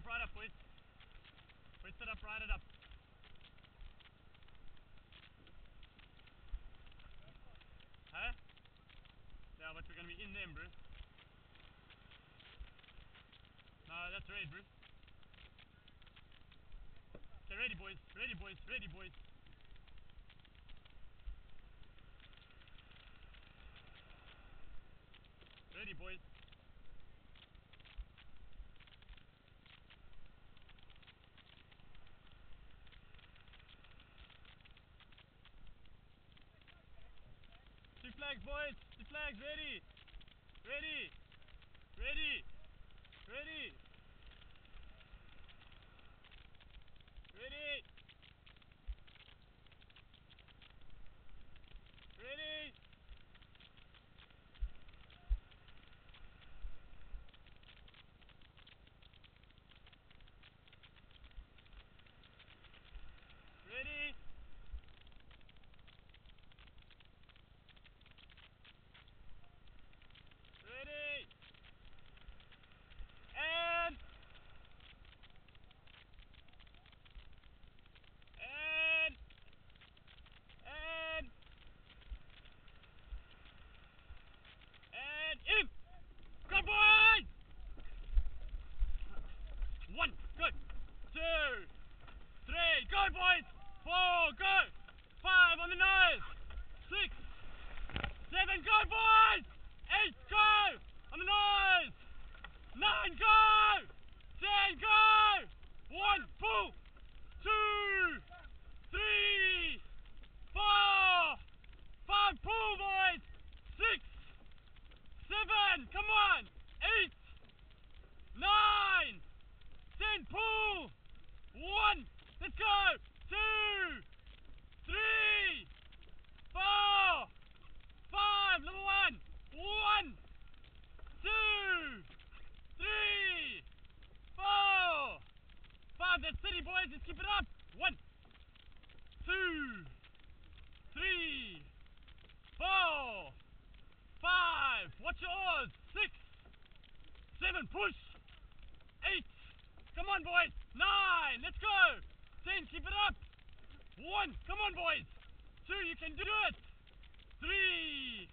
right up, boys. Hoist it up, ride it up. Huh? Yeah, but we're gonna be in them, bro. No, that's red, bro. Okay, ready, boys. Ready, boys. Ready, boys. Ready, boys. Two flags, boys. Two flags. Ready. Ready. Ready. Ready. Ready. Ready. Ready. Ready. And. And. And. And in. Go, boys. 1, go. 2, 3, go, boys. 4, go. 5 on the nose. 6, 7, go, boys. 8, go. On the nose. 9, go. 10, go. 1, pull. 2, 3, 4, 5, pull, boys. 6, 7, come on. 8, 9, 10, pull. 1, let's go. 2, 3, 4, 5, little one. 1, 2, 3, 4, 5. That's steady, boys. Let's keep it up. 1, 2, 3, 4, 5. Watch yours. 6, 7, push. 8. Come on, boys. 9. Let's go. 10. Keep it up. 1. Come on, boys. 2. You can do it. 3,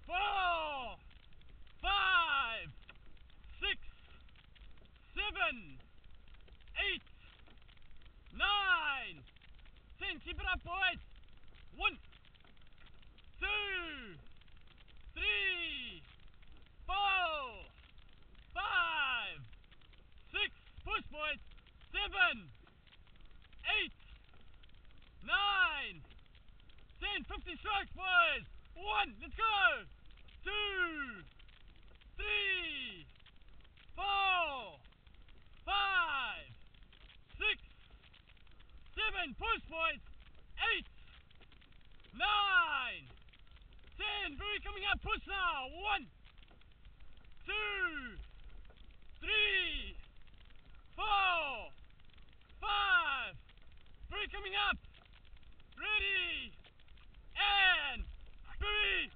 4, 5, 6, 7, 8, 9, 10. Keep it up, boys. 1, 2, 3, 4, 5, 6. Push, boys. 7, 8, 9, 10. 50 strokes, boys. 1. Let's go. 2, 3, 4, 5, 6, 7. Push, boys. 8, 9, 10. Very coming up. Push now. 1, 2, 3, 4, 5. Very coming up. Ready. And 3.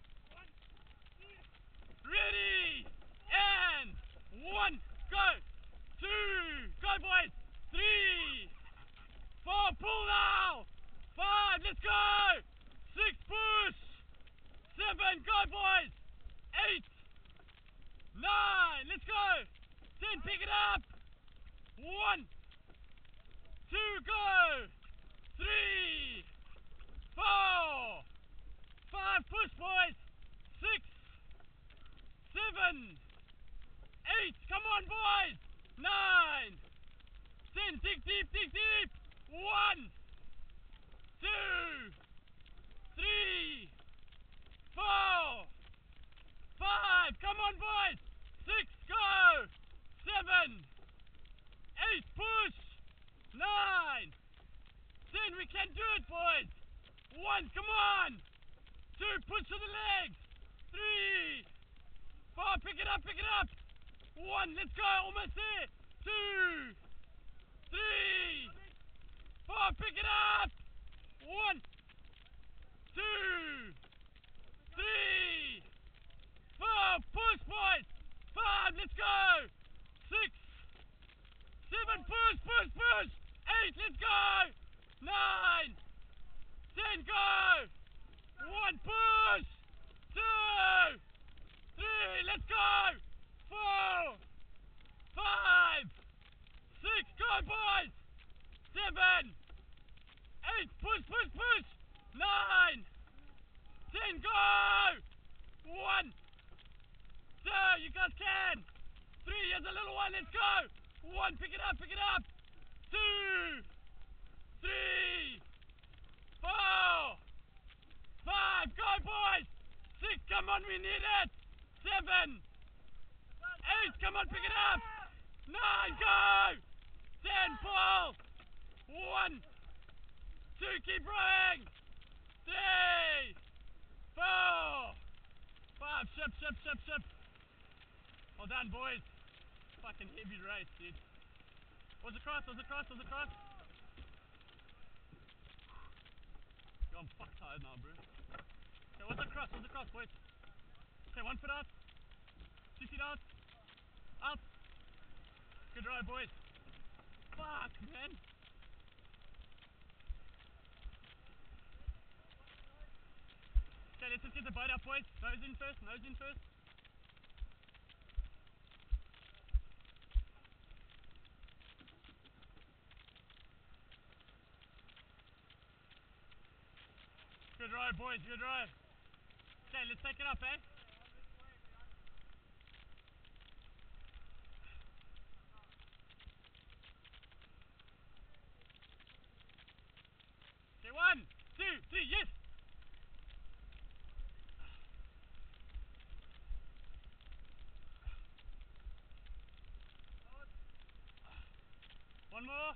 Ready. And 1. Go. 2. Go, boys. 3, 4. Pull now. 5. Let's go. 6. Push. 7. Go, boys. 8, 9. Let's go. 10. Pick it up. 1, 2. Go. 3, 4, 5. Push, boys. 6, 7, 8. Come on, boys. 9, 10. Dig deep, dig deep. 1, 2, 3, 4, 5. Come on, boys. 6. Go. 7, 8. Push. 9, 10. We can do it, boys. 1. Come on. 2. Push to the legs. 3, 4. Pick it up, pick it up. 1. Let's go. Almost there. 2, 3, 4. Pick it up. 1, 2, 3, 4. Push, boys. 5. Let's go. 6, 7. 8, push, push, push. 9, 10, go. 1, 2, you guys can. 3, here's a little one, let's go. 1, pick it up, 2, 3, 4, 5, go boys. 6, come on, we need it. 7, 8, come on, pick it up. 9, go. 10, pull. 1, 2, keep rowing. 3, 4, 5, ship. Well done, boys. Fucking heavy race, dude. Was across. Yo, I'm fuck tired now, bro. Okay, was across, boys. Okay, 1 foot out. 2 feet out. Out. Good ride, boys. Fuck, man. Okay, let's just get the boat up, boys. Nose in first. Good ride, boys, good ride. Okay, let's take it up, eh? Okay, 1, 2, 3, yes! One more.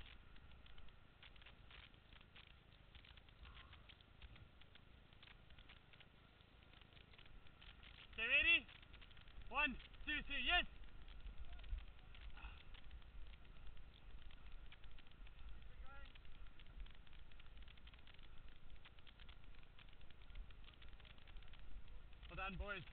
Okay, ready? 1, 2, 3, yes! Well done, boys.